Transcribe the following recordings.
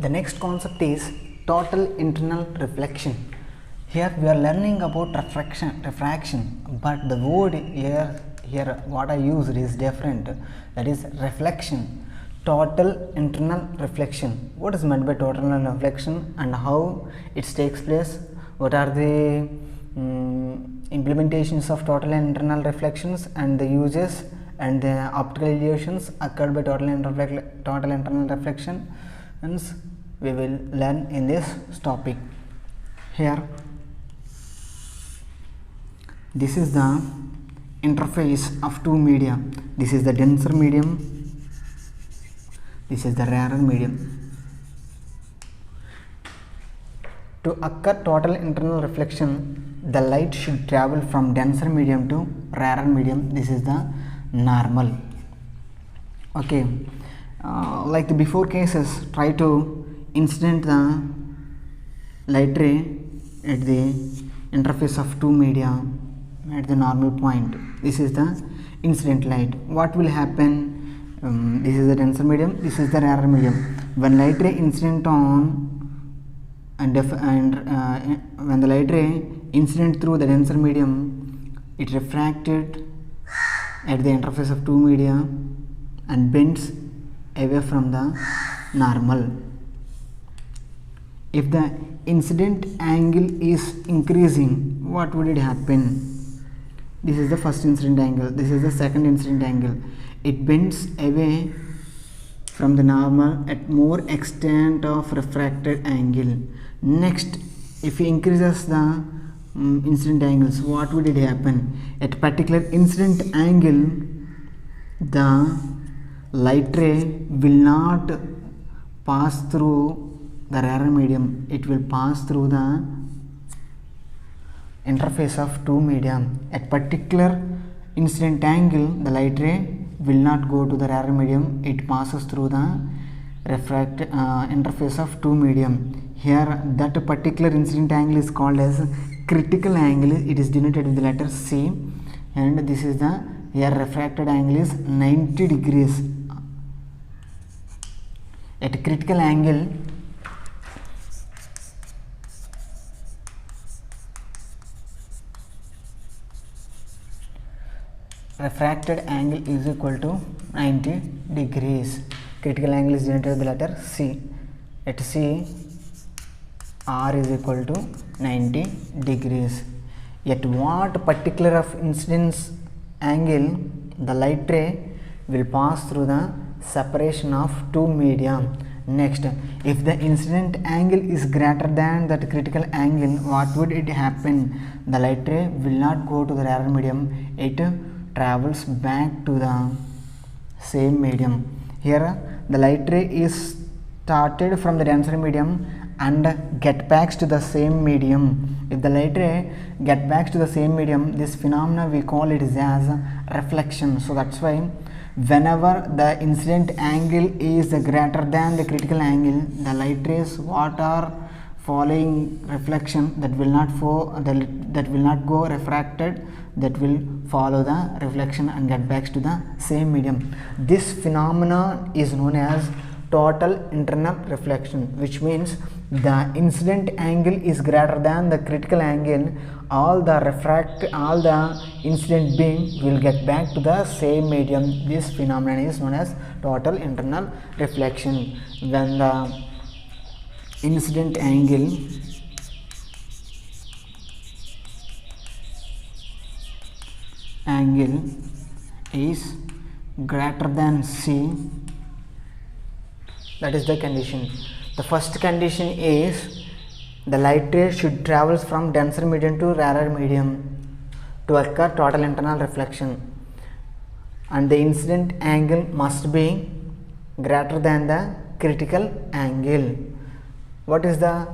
The next concept is total internal reflection. Here we are learning about refraction, but the word here what I used is different. That is reflection. Total internal reflection. What is meant by total internal reflection and how it takes place? What are the implementations of total internal reflections and the uses and the optical illusions occurred by total internal reflection? Hence, we will learn in this topic. Here, this is the interface of two media. This is the denser medium, this is the rarer medium. To occur total internal reflection, the light should travel from denser medium to rarer medium. This is the normal. Okay, like the before cases, try to incident the light ray at the interface of two media at the normal point. This is the incident light. What will happen? This is the denser medium, this is the rarer medium. When light ray incident on when the light ray incident through the denser medium, it refracted at the interface of two media and bends away from the normal. If the incident angle is increasing, what would it happen? This is the first incident angle, this is the second incident angle. It bends away from the normal at more extent of refracted angle. Next, if he increases the incident angles, what would it happen? At particular incident angle, the light ray will not pass through the rarer medium, it will pass through the interface of two media. At particular incident angle, the light ray will not go to the rarer medium, it passes through the interface of two medium. Here that particular incident angle is called as critical angle. It is denoted with the letter C, and this is the here refracted angle is 90 degrees. At critical angle, refracted angle is equal to 90 degrees. Critical angle is denoted with the letter C. At C, R is equal to 90 degrees. At what particular of incidence angle the light ray will pass through the separation of two media? Next, if the incident angle is greater than that critical angle, what would it happen? The light ray will not go to the rarer medium, it travels back to the same medium. Here the light ray is started from the denser medium and get back to the same medium. If the light ray get back to the same medium, this phenomena we call it as reflection. So that's why whenever the incident angle is greater than the critical angle, the light rays what are following reflection that will not go refracted, that will follow the reflection and get back to the same medium. This phenomena is known as total internal reflection, which means the incident angle is greater than the critical angle, all the incident beam will get back to the same medium. This phenomenon is known as total internal reflection. When the incident angle is greater than C, that is the condition. The first condition is the light ray should travel from denser medium to rarer medium to occur total internal reflection, and the incident angle must be greater than the critical angle. What is the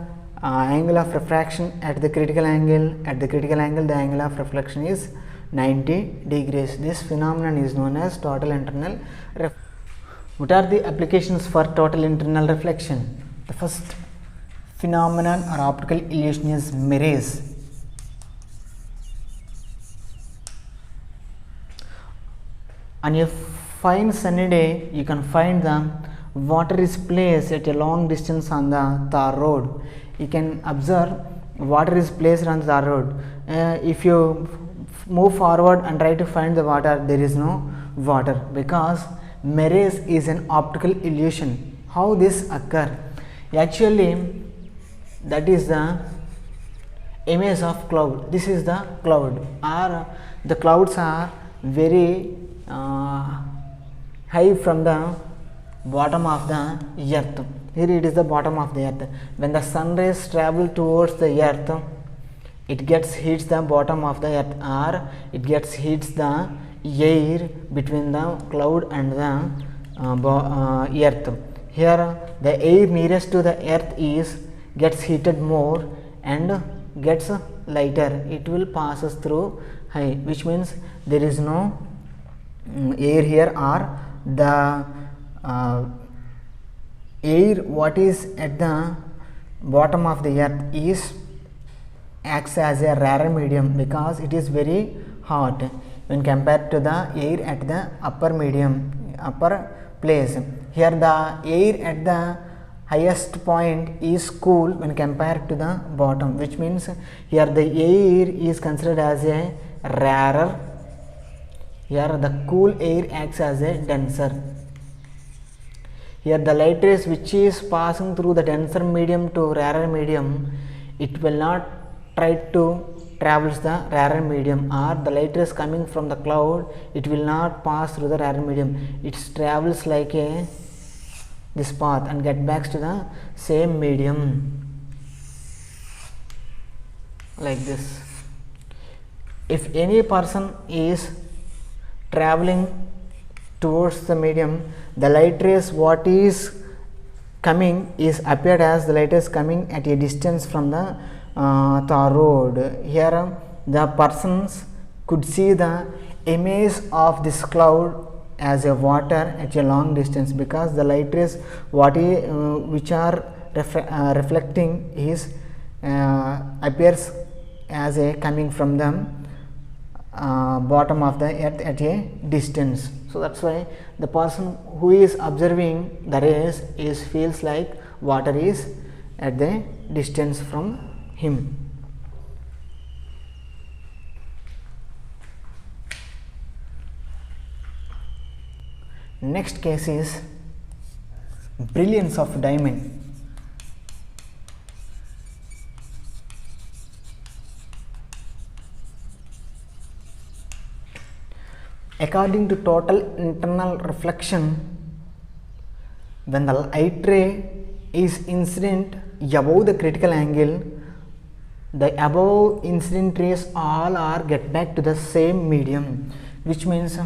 angle of refraction at the critical angle? At the critical angle, the angle of reflection is 90 degrees. This phenomenon is known as total internal reflection. What are the applications for total internal reflection? The first phenomenon or optical illusion is mirage. On a fine sunny day, you can find the water is placed at a long distance on the tar road. You can observe water is placed on the tar road. If you move forward and try to find the water, there is no water because mirage is an optical illusion. How this occur? Actually, that is the image of cloud. This is the cloud, or the clouds are very high from the bottom of the earth. Here it is the bottom of the earth. When the sun rays travel towards the earth, it gets hits the bottom of the earth, or it gets hits the air between the cloud and the earth. Here the air nearest to the earth is gets heated more and gets lighter. It will passes through high, which means there is no air here, or the air what is at the bottom of the earth is acts as a rarer medium because it is very hot when compared to the air at the upper place. Here the air at the highest point is cool when compared to the bottom, which means here the air is considered as a rarer. Here the cool air acts as a denser. Here the light rays which is passing through the denser medium to rarer medium, it will not try to travels the rarer medium, or the light rays coming from the cloud, it will not pass through the rarer medium. It travels like this path and get back to the same medium, like this. If any person is traveling towards the medium, the light rays what is coming is appeared as the light rays coming at a distance from the tar road. Here the persons could see the image of this cloud as a water at a long distance, because the light rays which are reflecting is appears as a coming from the bottom of the earth at a distance. So that's why the person who is observing the rays feels like water is at the distance from him. Next case is brilliance of diamond. According to total internal reflection, when the light ray is incident above the critical angle, the above incident rays all are get back to the same medium, which means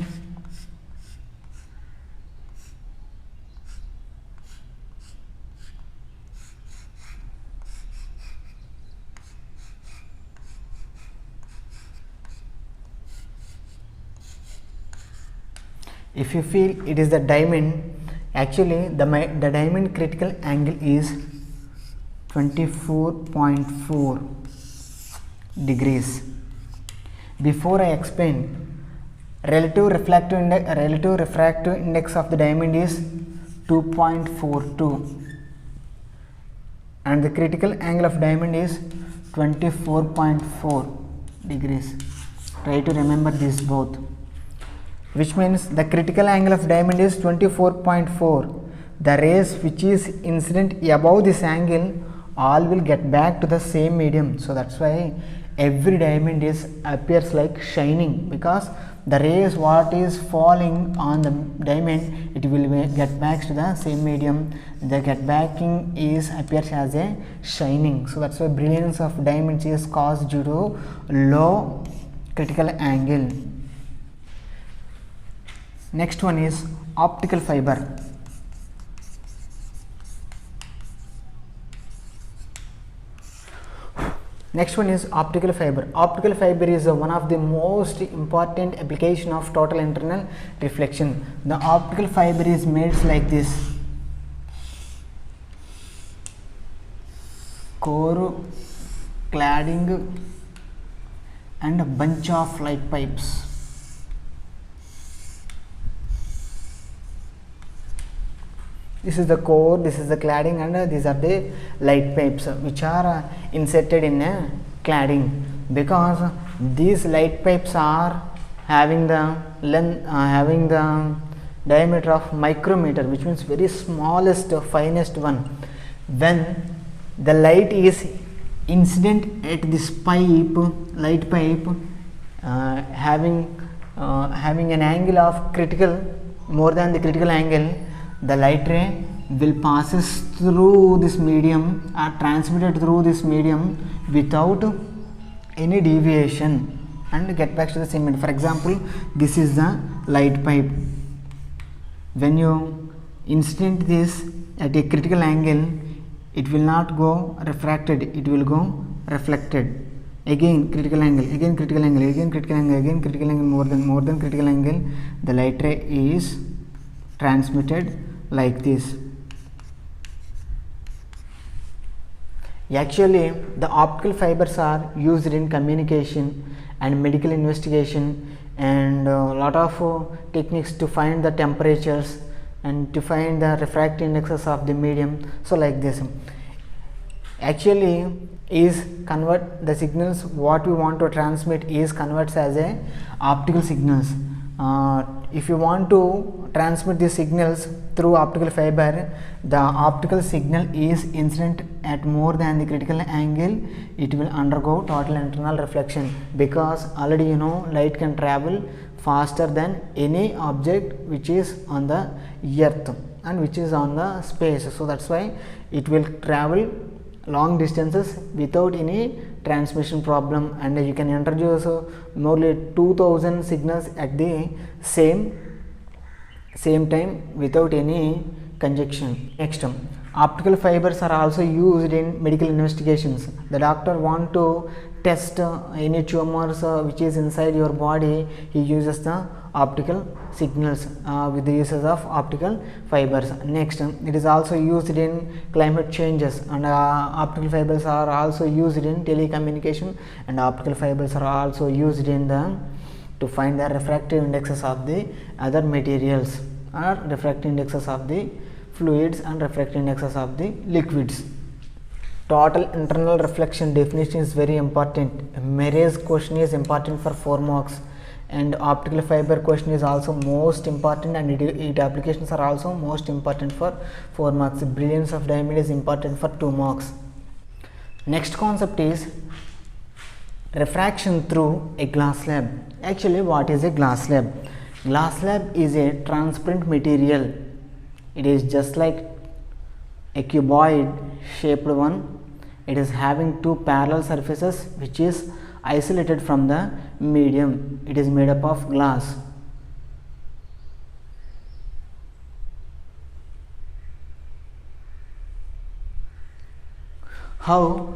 if you feel it is the diamond, actually the diamond critical angle is 24.4 degrees. Before I explain, relative refractive index of the diamond is 2.42 and the critical angle of diamond is 24.4 degrees. Try to remember this both, which means the critical angle of diamond is 24.4. The rays which is incident above this angle all will get back to the same medium. So that's why every diamond appears like shining, because the rays what is falling on the diamond, it will get back to the same medium. The get backing appears as a shining. So that's why brilliance of diamonds is caused due to low critical angle. Next one is optical fiber. Next one is optical fiber. Optical fiber is one of the most important application of total internal reflection. The optical fiber is made like this: core, cladding and a bunch of light pipes. This is the core, this is the cladding, and these are the light pipes which are inserted in a cladding, because these light pipes are having the length, having the diameter of micrometer, which means very smallest, finest one. When the light is incident at this pipe, light pipe, having an angle of critical, more than the critical angle, the light ray will passes through this medium, transmitted through this medium without any deviation, and get back to the same medium. For example, this is the light pipe. When you incident this at a critical angle, it will not go refracted, it will go reflected. Again critical angle, again critical angle, again critical angle, again critical angle, more than critical angle, the light ray is transmitted like this. Actually, the optical fibers are used in communication and medical investigation, and a lot of techniques to find the temperatures and to find the refractive indexes of the medium. So like this, actually is convert the signals what we want to transmit is converts as a optical signals. If you want to transmit the signals through optical fiber, the optical signal is incident at more than the critical angle, it will undergo total internal reflection, because already you know light can travel faster than any object which is on the earth and which is on the space. So that's why it will travel long distances without any transmission problem, and you can introduce more than 2000 signals at the same time without any conjunction. Next, optical fibers are also used in medical investigations. The doctor want to test any tumors which is inside your body, he uses the optical signals with the uses of optical fibers. Next, it is also used in climate changes, and optical fibers are also used in telecommunication, and optical fibers are also used in the to find the refractive indexes of the other materials, or refractive indexes of the fluids and refractive indexes of the liquids. Total internal reflection definition is very important. Marriage question is important for 4 marks, and optical fiber question is also most important, and it applications are also most important for 4 marks. Brilliance of diamond is important for 2 marks. Next concept is refraction through a glass slab. Actually, what is a glass slab? Glass slab is a transparent material. It is just like a cuboid shaped one. It is having 2 parallel surfaces which is isolated from the medium. It is made up of glass. How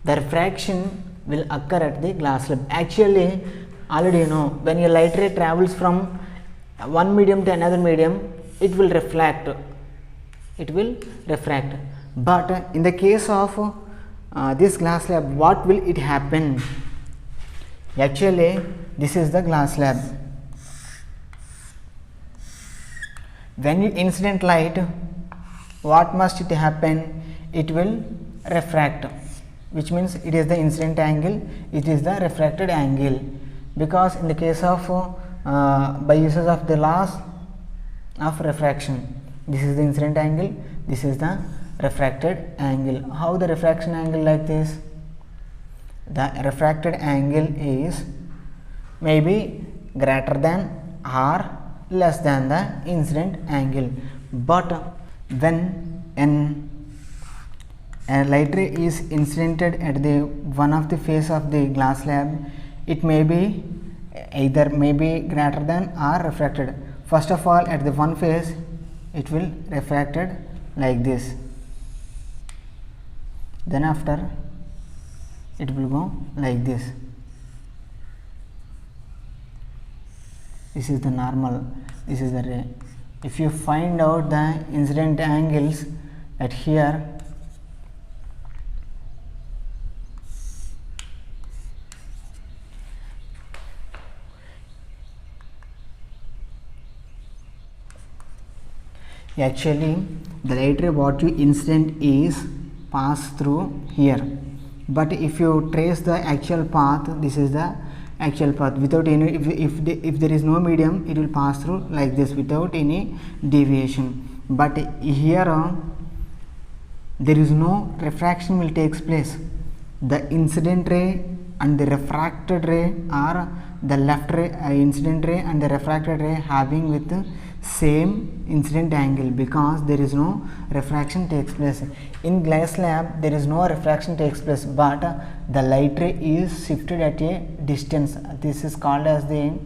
the refraction will occur at the glass slab? Actually, already you know, when your light ray travels from one medium to another medium, it will reflect, it will refract. But in the case of this glass slab, what will it happen? Actually, this is the glass slab. When you incident light, what must it happen? It will refract, which means it is the incident angle, it is the refracted angle, because in the case of by uses of the laws of refraction, this is the incident angle, this is the refracted angle. How the refraction angle like this? The refracted angle is maybe greater than or less than the incident angle. But when a light ray is incidented at the one of the face of the glass slab, it may be either may be greater than or refracted. First of all, at the one face it will refracted like this, then after it will go like this. This is the normal, this is the ray. If you find out the incident angles at here, Actually, the light ray what you incident is pass through here, but if you trace the actual path, this is the actual path without any, if there is no medium, it will pass through like this without any deviation. But here there is no refraction will takes place. The incident ray and the refracted ray are the left ray, incident ray and the refracted ray having with same incident angle, because there is no refraction takes place. In glass slab there is no refraction takes place, but the light ray is shifted at a distance. This is called as the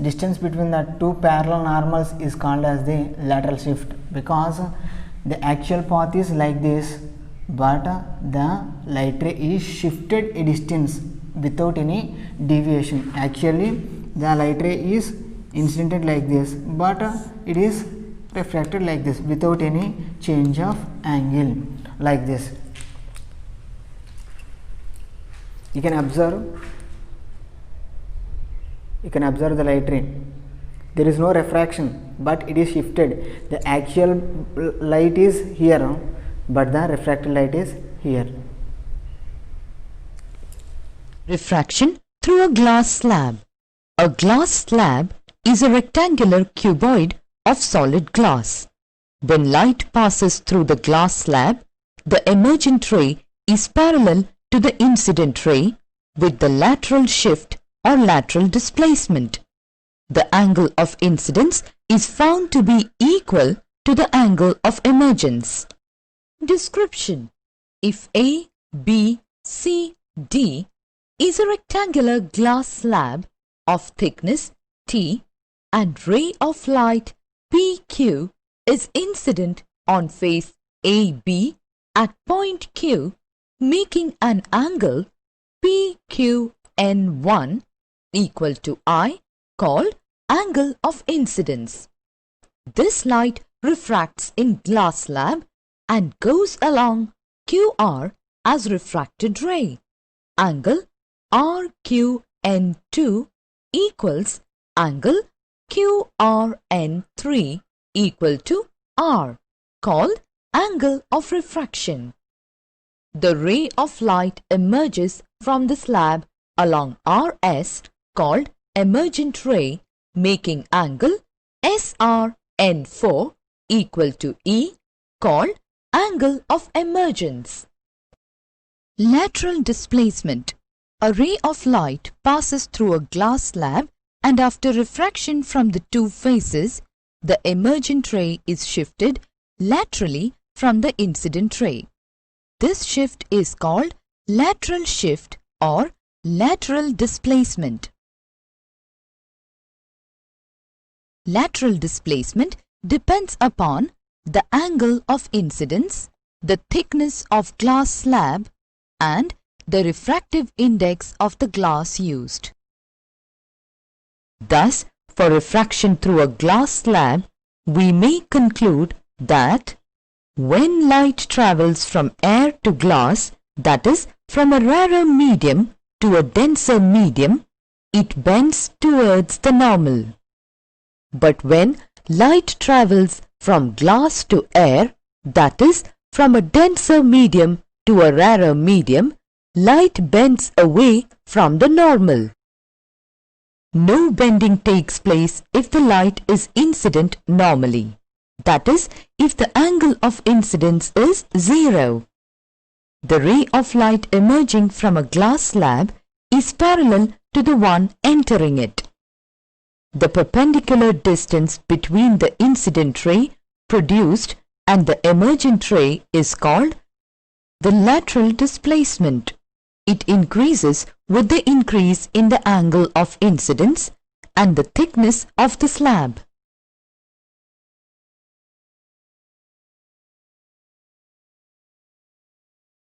distance between the two parallel normals is called as the lateral shift, because the actual path is like this, but the light ray is shifted a distance without any deviation. Actually the light ray is incidented like this, but it is refracted like this without any change of angle, like this. You can observe the light ray. There is no refraction, but it is shifted. The actual light is here, but the refracted light is here. Refraction through a glass slab. A glass slab is a rectangular cuboid of solid glass. When light passes through the glass slab, the emergent ray is parallel to the incident ray with the lateral shift or lateral displacement. The angle of incidence is found to be equal to the angle of emergence. Description: if A, B, C, D is a rectangular glass slab of thickness T and ray of light PQ is incident on face AB at point Q, making an angle PQN1 equal to I, called angle of incidence. This light refracts in glass slab and goes along QR as refracted ray. Angle RQN2 equals angle QRN3 equal to R, called angle of refraction. The ray of light emerges from the slab along RS, called emergent ray, making angle SRN4 equal to E, called angle of emergence. Lateral displacement. A ray of light passes through a glass slab, and after refraction from the two faces, the emergent ray is shifted laterally from the incident ray. This shift is called lateral shift or lateral displacement. Lateral displacement depends upon the angle of incidence, the thickness of glass slab, and the refractive index of the glass used. Thus, for refraction through a glass slab, we may conclude that when light travels from air to glass, that is, from a rarer medium to a denser medium, it bends towards the normal. But when light travels from glass to air, that is, from a denser medium to a rarer medium, light bends away from the normal. No bending takes place if the light is incident normally. That is, if the angle of incidence is 0. The ray of light emerging from a glass slab is parallel to the one entering it. The perpendicular distance between the incident ray produced and the emergent ray is called the lateral displacement. It increases with the increase in the angle of incidence and the thickness of the slab.